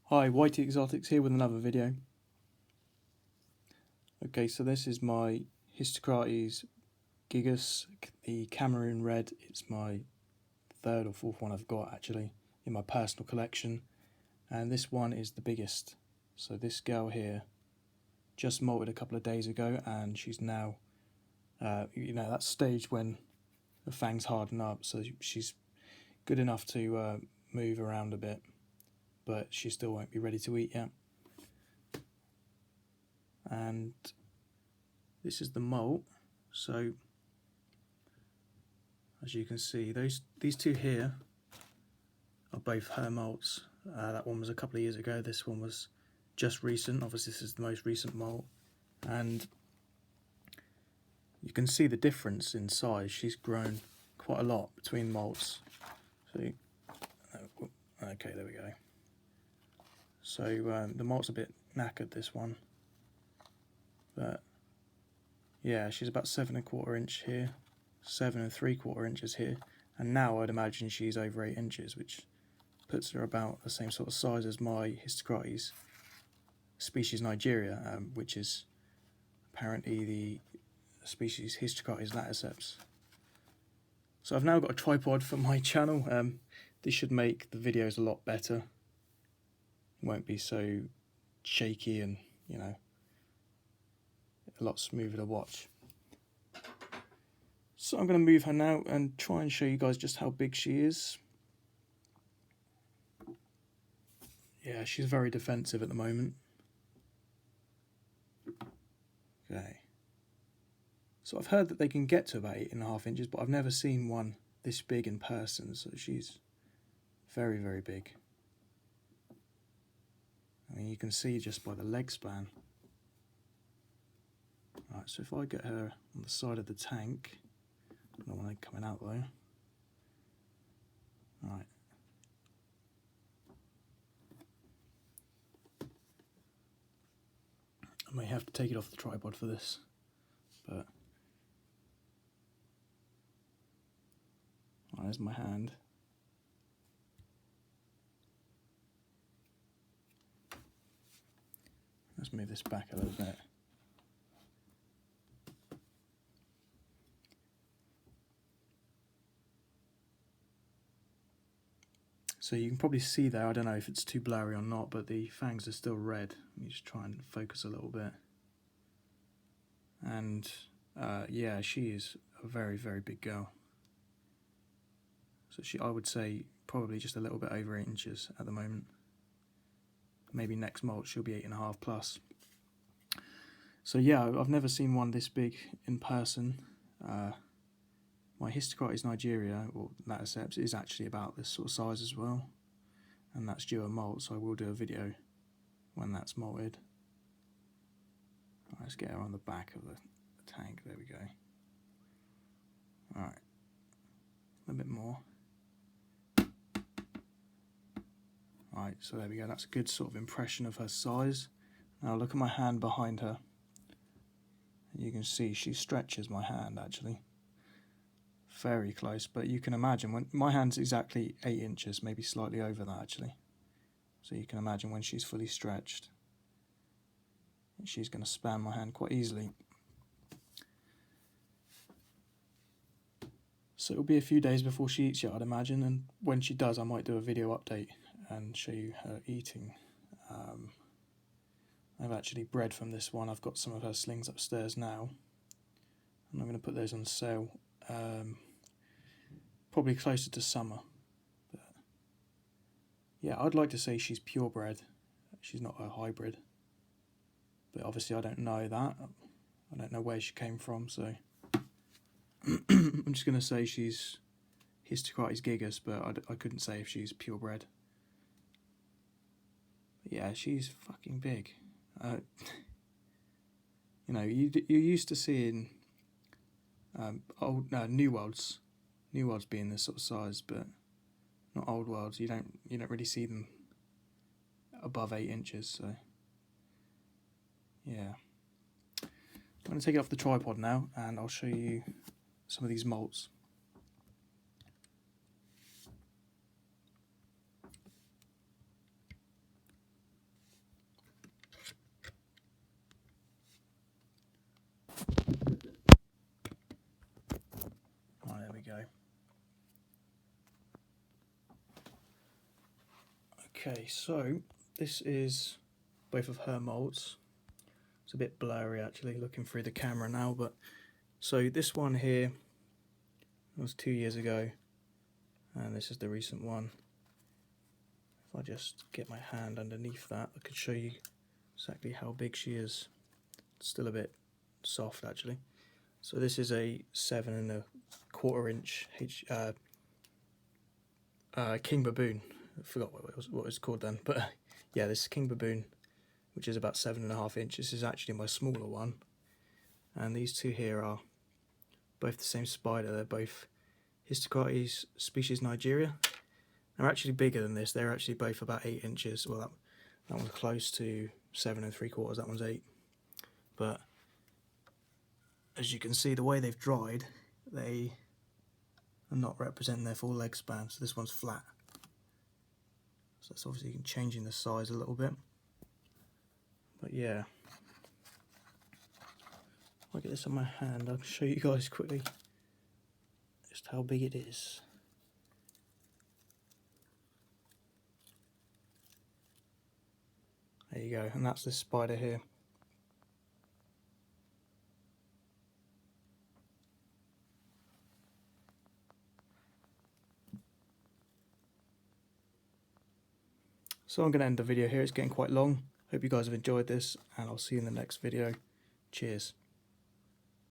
Hi, Whitey Exotics here with another video. Okay, so this is my Hysterocrates gigas, the Cameroon Red. It's my third or fourth one I've got actually in my personal collection, and this one is the biggest. So this girl here just molted a couple of days ago, and she's now, that stage when the fangs harden up, so she's good enough to move around a bit, but she still won't be ready to eat yet. And this is the molt. So as you can see, these two here are both her molts. That one was a couple of years ago, this one was just recent. Obviously this is the most recent molt, and you can see the difference in size. She's grown quite a lot between molts. So okay, there we go. So the molt's a bit knackered, this one, but yeah, she's about 7 1/4 inch here, 7 3/4 inches here, and now I'd imagine she's over 8 inches, which puts her about the same sort of size as my Hysterocrates species Nigeria, which is apparently the species Hysterocrates laticeps. So I've now got a tripod for my channel. This should make the videos a lot better. It won't be so shaky and, a lot smoother to watch. So I'm going to move her now and try and show you guys just how big she is. Yeah, she's very defensive at the moment. Okay. So I've heard that they can get to about 8 1/2 inches, but I've never seen one this big in person, so she's very, very big. I mean, you can see just by the leg span. Right, so if I get her on the side of the tank, I don't want her coming out though. Right. I may have to take it off the tripod for this, but right, there's my hand. Let's move this back a little bit. So you can probably see there, I don't know if it's too blurry or not, but the fangs are still red. Let me just try and focus a little bit. And yeah, she is a very, very big girl. So I would say probably just a little bit over 8 inches at the moment. Maybe next molt she'll be 8 1/2 plus. So yeah, I've never seen one this big in person. My Hysterocrates Nigeria, or laticeps, is actually about this sort of size as well, and that's due a molt, so I will do a video when that's molted. Right, let's get her on the back of the tank. There we go. Alright, a little bit more. Right, so there we go, that's a good sort of impression of her size. Now look at my hand behind her. You can see she stretches my hand actually. Very close, but you can imagine when my hand's exactly 8 inches, maybe slightly over that actually. So you can imagine when she's fully stretched, she's going to span my hand quite easily. So it'll be a few days before she eats yet, I'd imagine, and when she does I might do a video update and show you her eating. I've actually bred from this one. I've got some of her slings upstairs now, and I'm going to put those on sale probably closer to summer. But yeah, I'd like to say she's purebred. She's not a hybrid, but obviously I don't know that. I don't know where she came from, so I'm just going to say she's Hysterocrates gigas, but I couldn't say if she's purebred. But yeah, she's fucking big. You're used to seeing new worlds being this sort of size, but not old worlds. You don't really see them above 8 inches. So yeah, I'm going to take it off the tripod now, and I'll show you some of these molts. Okay, so this is both of her molts. It's a bit blurry actually looking through the camera now, but so this one here was 2 years ago, and this is the recent one. If I just get my hand underneath that, I could show you exactly how big she is. It's still a bit soft actually. So this is a 7¼ inch King Baboon. I forgot what it was called then, but yeah, this is King Baboon, which is about 7½ inches. This is actually my smaller one, and these two here are both the same spider. They're both Hysterocrates species Nigeria. They're actually bigger than this. They're actually both about 8 inches. Well, that one's close to 7¾ that one's 8. But as you can see, the way they've dried, they are not representing their full leg span. So this one's flat. So that's obviously changing the size a little bit. But yeah, I'll get this on my hand. I'll show you guys quickly just how big it is. There you go, and that's this spider here. So I'm going to end the video here. It's getting quite long. Hope you guys have enjoyed this, and I'll see you in the next video. Cheers.